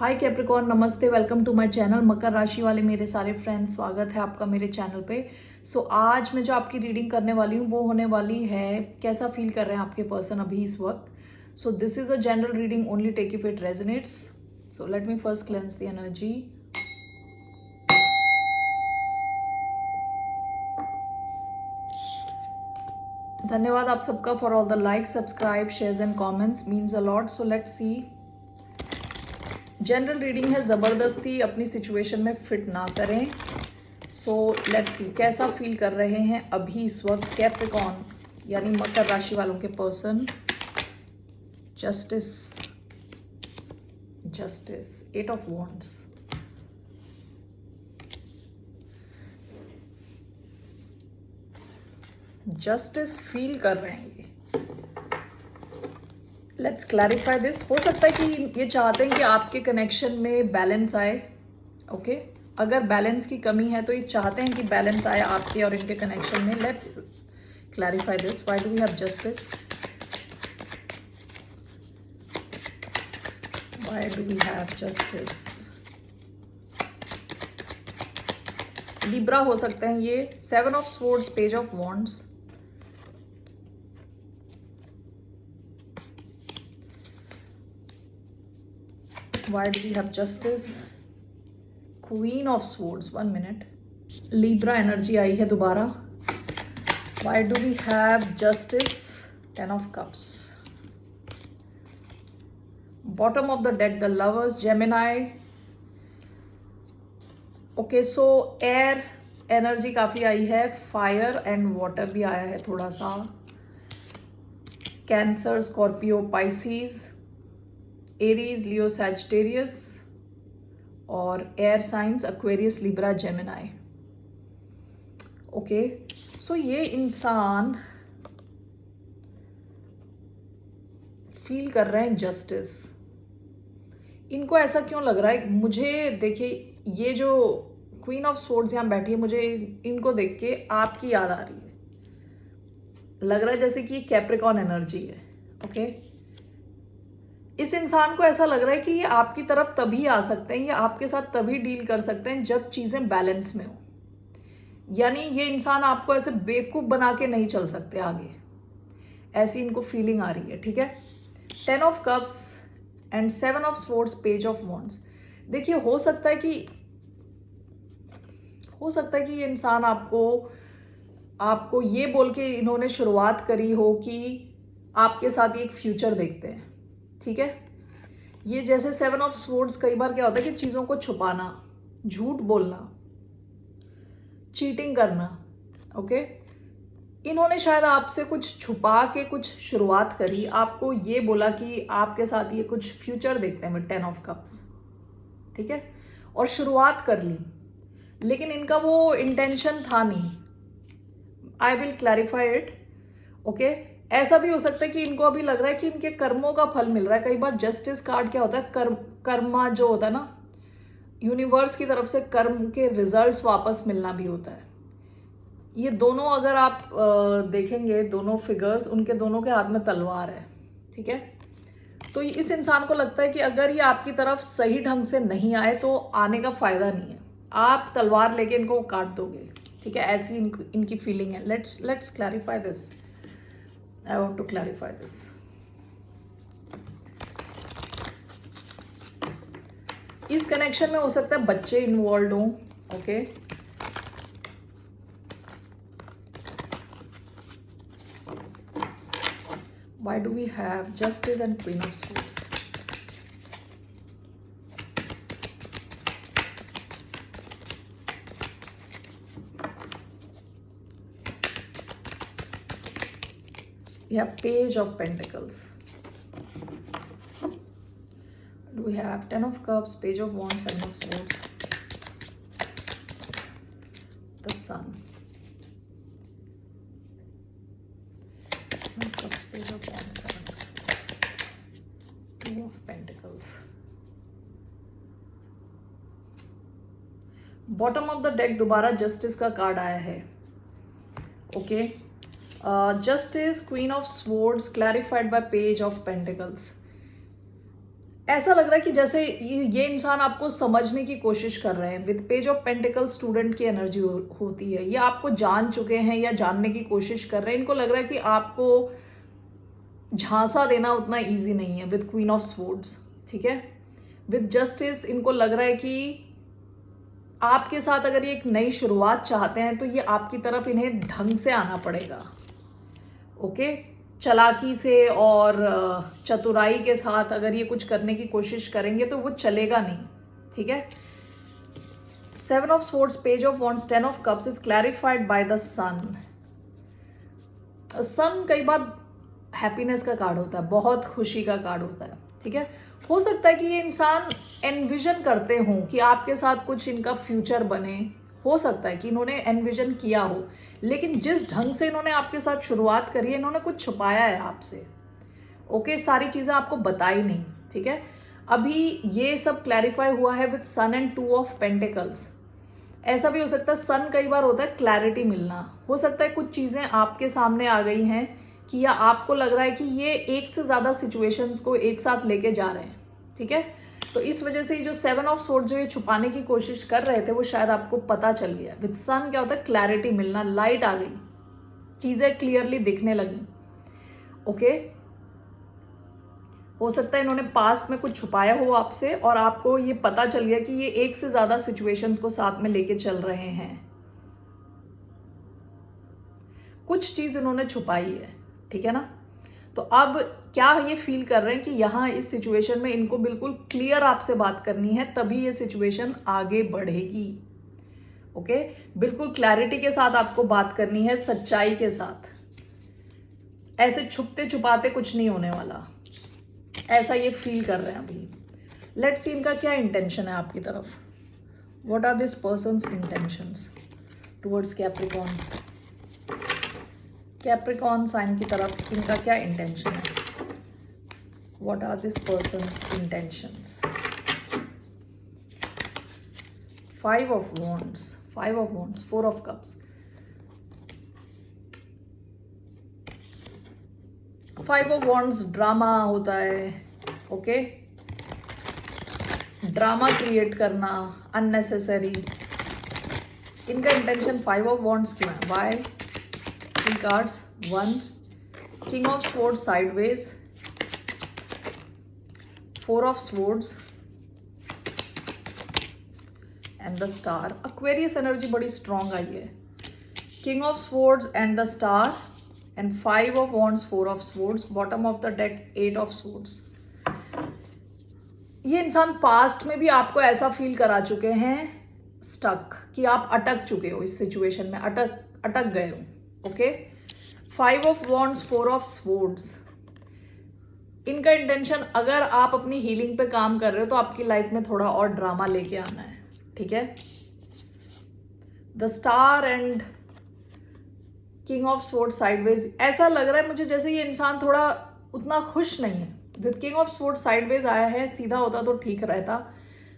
हाय Capricorn, नमस्ते, welcome to my channel. मकर राशि वाले मेरे सारे फ्रेंड्स, स्वागत है आपका मेरे चैनल पे। आज मैं जो आपकी रीडिंग करने वाली हूँ वो होने वाली है कैसा फील कर रहे हैं आपके पर्सन अभी इस वक्त। This is a general reading, only take if it resonates. Let me first cleanse the energy. धन्यवाद आप सबका for all the like, subscribe, shares and comments, means a lot. So let's see. General reading है, जबरदस्ती अपनी situation में fit ना करें। Let's see कैसा फील कर रहे हैं अभी इस वक्त कैप्रिकॉर्न यानी मकर राशि वालों के person. Justice, justice, 8 of wands, justice feel कर रहे हैं ये। Let's clarify this. हो सकता है कि ये चाहते हैं कि आपके कनेक्शन में बैलेंस आए। ओके अगर बैलेंस की कमी है तो ये चाहते हैं कि बैलेंस आए आपके और इनके कनेक्शन में। Let's clarify this. Why do we have justice? Why do we have justice? Libra हो सकते हैं ये। 7 of swords, page of wands, Why do we have justice? Queen of swords, 1 minute. Libra energy आई है दोबारा। Why do we have justice? 10 of cups. Bottom of the deck, the lovers, Gemini. Okay so air energy काफी आई है, fire and water भी आया है थोड़ा सा। कैंसर, स्कॉर्पियो, पाइसीज, एरीज, लियो, सैजिटेरियस और air science Aquarius, Libra, Gemini. Okay so ये इंसान फील कर रहे हैं जस्टिस। इनको ऐसा क्यों लग रहा है मुझे? देखिए ये जो क्वीन ऑफ स्वॉर्ड्स यहाँ बैठी है, मुझे इनको देख के आपकी याद आ रही है। लग रहा है जैसे कि कैप्रिकॉर्न एनर्जी है। ओके इस इंसान को ऐसा लग रहा है कि ये आपकी तरफ तभी आ सकते हैं, ये आपके साथ तभी डील कर सकते हैं जब चीजें बैलेंस में हो। यानी ये इंसान आपको ऐसे बेवकूफ बना के नहीं चल सकते आगे, ऐसी इनको फीलिंग आ रही है। ठीक है 10 of cups and 7 of swords, page of wands. देखिए हो सकता है कि ये इंसान आपको ये बोल के इन्होंने शुरुआत करी हो कि आपके साथ एक फ्यूचर देखते हैं। ठीक है ये जैसे 7 ऑफ स्वॉर्ड्स, कई बार क्या होता है कि चीजों को छुपाना, झूठ बोलना, चीटिंग करना। ओके इन्होंने शायद आपसे कुछ छुपा के कुछ शुरुआत करी, आपको ये बोला कि आपके साथ ये कुछ फ्यूचर देखते हैं, 10 ऑफ कप्स। ठीक है और शुरुआत कर ली, लेकिन इनका वो इंटेंशन था नहीं। I will clarify it. Okay ऐसा भी हो सकता है कि इनको अभी लग रहा है कि इनके कर्मों का फल मिल रहा है। कई बार जस्टिस कार्ड क्या होता है, कर्मा जो होता है ना, यूनिवर्स की तरफ से कर्म के रिजल्ट्स वापस मिलना भी होता है। ये दोनों अगर आप देखेंगे, दोनों फिगर्स, उनके दोनों के हाथ में तलवार है। ठीक है तो इस इंसान को लगता है कि अगर ये आपकी तरफ सही ढंग से नहीं आए तो आने का फायदा नहीं है, आप तलवार लेके इनको काट दोगे। ठीक है ऐसी इनकी फीलिंग है। Let's clarify this. I want to clarify this. इस कनेक्शन में हो सकता है बच्चे इन्वॉल्व हों। Okay Why do we have justice and queen of swords? We have page of pentacles. Do we have 10 of cups, page of wands, 7 of swords, the sun, 10 of cups, page of wands, 7 of swords, 2 of pentacles. Bottom of the deck दोबारा justice का card आया है। Okay justice, queen of swords, clarified bye page of pentacles. ऐसा लग रहा है कि जैसे ये इंसान आपको समझने की कोशिश कर रहे हैं। With page of pentacle student की एनर्जी होती है। ये आपको जान चुके हैं या जानने की कोशिश कर रहे हैं। इनको लग रहा है कि आपको झांसा देना उतना इजी नहीं है। विद क्वीन ऑफ स्वॉर्ड्स, ठीक है, विद जस्टिस, इनको लग रहा है कि आपके साथ अगर ये एक नई शुरुआत चाहते हैं तो ये आपकी तरफ इन्हें ढंग से आना पड़ेगा। ओके, चालाकी से और चतुराई के साथ अगर ये कुछ करने की कोशिश करेंगे तो वो चलेगा नहीं, ठीक है। 7 of swords, page of wands, 10 of cups is clarified by the sun. Sun कई बार हैप्पीनेस का कार्ड होता है, बहुत खुशी का कार्ड होता है, ठीक है। हो सकता है कि ये इंसान एनविजन करते हों कि आपके साथ कुछ इनका फ्यूचर बने। हो सकता है कि इन्होंने एनविजन किया हो, लेकिन जिस ढंग से इन्होंने आपके साथ शुरुआत करी है, इन्होंने कुछ छुपाया है आपसे। ओके, सारी चीज़ें आपको बताई नहीं, ठीक है। अभी ये सब क्लैरिफाई हुआ है with sun and 2 of pentacles. ऐसा भी हो सकता है, सन कई बार होता है क्लैरिटी मिलना। हो सकता है कुछ चीज़ें आपके सामने आ गई हैं कि या आपको लग रहा है कि ये एक से ज़्यादा सिचुएशंस को एक साथ लेके जा रहे हैं, ठीक है। तो इस वजह से जो 7 ऑफ स्वॉर्ड जो ये छुपाने की कोशिश कर रहे थे वो शायद आपको पता चल गया। विद सन क्या होता है, क्लैरिटी मिलना, लाइट आ गई, चीजें क्लियरली दिखने लगी। ओके, हो सकता है इन्होंने पास्ट में कुछ छुपाया हो आपसे और आपको ये पता चल गया कि ये एक से ज्यादा सिचुएशंस को साथ में लेके चल रहे हैं। कुछ चीज इन्होंने छुपाई है, ठीक है ना। तो अब क्या ये फील कर रहे हैं कि यहाँ इस सिचुएशन में इनको बिल्कुल क्लियर आपसे बात करनी है, तभी ये सिचुएशन आगे बढ़ेगी। ओके, बिल्कुल क्लैरिटी के साथ आपको बात करनी है, सच्चाई के साथ। ऐसे छुपते छुपाते कुछ नहीं होने वाला, ऐसा ये फील कर रहे हैं अभी। लेट्स सी इनका क्या इंटेंशन है आपकी तरफ। What are this person's intentions towards Capricorn. Capricorn sign की तरफ इनका क्या इंटेंशन है। What are this person's intentions. 5 of wands, 5 of wands, 4 of cups. 5 of wands drama होता है। ओके, ड्रामा क्रिएट करना अननेसेसरी, इनका इंटेंशन 5 ऑफ वॉन्ड्स क्यों है। Why? 3 cards, 1 King of Swords sideways, 4 of Swords and the Star। Aquarius energy बड़ी strong I है। King of Swords and the Star and 5 of Wands, 4 of Swords, bottom of the deck 8 of Swords। ये इंसान past में भी आपको ऐसा feel करा चुके हैं, स्टक, कि आप अटक चुके हो इस सिचुएशन में, अटक गए हो। Okay, 5 of wands, 4 of swords. इनका इंटेंशन, अगर आप अपनी हीलिंग पे काम कर रहे हो तो आपकी लाइफ में थोड़ा और ड्रामा लेके आना है, ठीक है। The star and king of sword sideways. ऐसा लग रहा है मुझे जैसे ये इंसान थोड़ा उतना खुश नहीं है। With king of sword sideways आया है, सीधा होता तो ठीक रहता,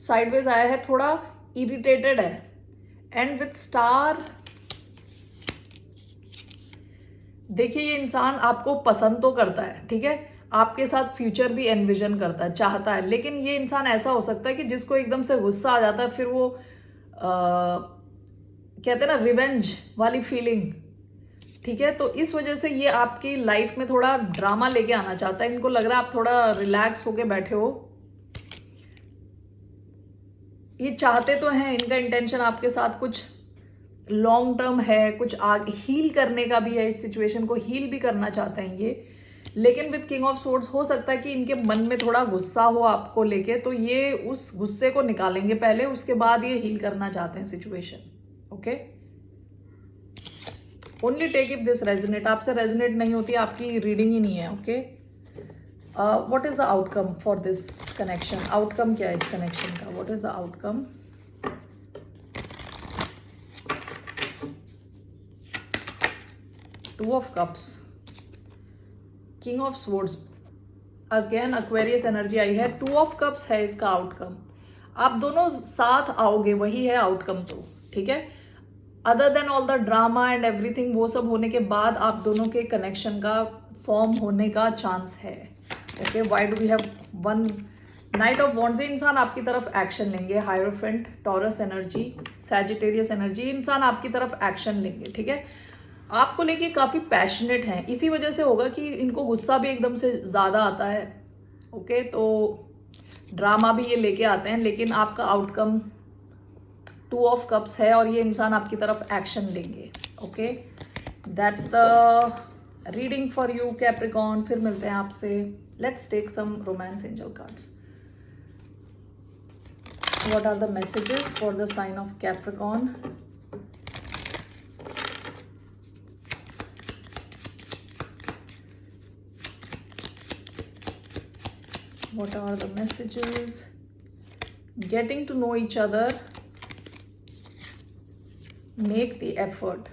साइडवेज आया है, थोड़ा इरिटेटेड है। एंड विद स्टार, देखिए ये इंसान आपको पसंद तो करता है, ठीक है, आपके साथ फ्यूचर भी एनविजन करता है, चाहता है, लेकिन ये इंसान ऐसा हो सकता है कि जिसको एकदम से गुस्सा आ जाता है, फिर वो कहते हैं ना रिवेंज वाली फीलिंग, ठीक है। तो इस वजह से ये आपकी लाइफ में थोड़ा ड्रामा लेके आना चाहता है। इनको लग रहा है आप थोड़ा रिलैक्स होके बैठे हो, ये चाहते तो हैं, इनका इंटेंशन आपके साथ कुछ लॉन्ग टर्म है, कुछ आगे हील करने का भी है, इस सिचुएशन को हील भी करना चाहते हैं ये। लेकिन विद किंग ऑफ स्वॉर्ड्स हो सकता है कि इनके मन में थोड़ा गुस्सा हो आपको लेके, तो ये उस गुस्से को निकालेंगे पहले, उसके बाद ये हील करना चाहते हैं situation. Okay, only take if this resonate. आपसे रेजोनेट नहीं होती, आपकी रीडिंग ही नहीं है। Okay, what is the outcome for this connection. Outcome क्या है इस कनेक्शन का, what is the outcome. Two of cups, king of swords, again Aquarius energy आई है। 2 ऑफ कप्स है इसका आउटकम। आप दोनों साथ आओगे, वही है आउटकम तो, ठीक है। Other than all the drama and everything, वो सब होने के बाद आप दोनों के कनेक्शन का फॉर्म होने का चांस है। Okay, why do we have 1 knight of wands, ये इंसान आपकी तरफ एक्शन लेंगे। Hierophant, Taurus energy, Sagittarius energy, इंसान आपकी तरफ एक्शन लेंगे, ठीक है। आपको लेके काफी पैशनेट हैं, इसी वजह से होगा कि इनको गुस्सा भी एकदम से ज्यादा आता है। ओके, तो ड्रामा भी ये लेके आते हैं, लेकिन आपका आउटकम 2 ऑफ कप्स है और ये इंसान आपकी तरफ एक्शन लेंगे। Okay, that's the reading for you Capricorn. फिर मिलते हैं आपसे। Let's take some romance angel cards. What are the messages for the sign of Capricorn? What are the messages? Getting to know each other. Make the effort.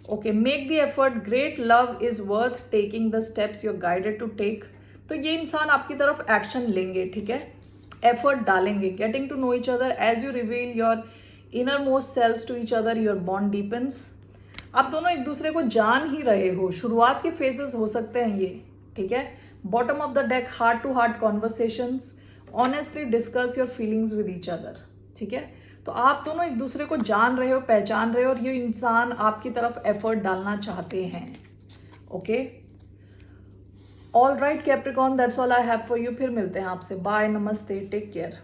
Okay, make the effort. Great love is worth taking the steps you're guided to take. तो ये इंसान आपकी तरफ action लेंगे, ठीक है, effort डालेंगे। Getting to know each other, as you reveal your innermost selves to each other, your bond deepens. आप दोनों एक दूसरे को जान ही रहे हो, शुरुआत के फेजेस हो सकते हैं ये, ठीक है। Bottom of the deck, heart to heart conversations, honestly discuss your feelings with each other, ठीक है। तो आप दोनों एक दूसरे को जान रहे हो, पहचान रहे हो, और ये इंसान आपकी तरफ एफर्ट डालना चाहते हैं। Okay, all right Capricorn, that's all I have for you. फिर मिलते हैं आपसे। बाय, नमस्ते, टेक केयर।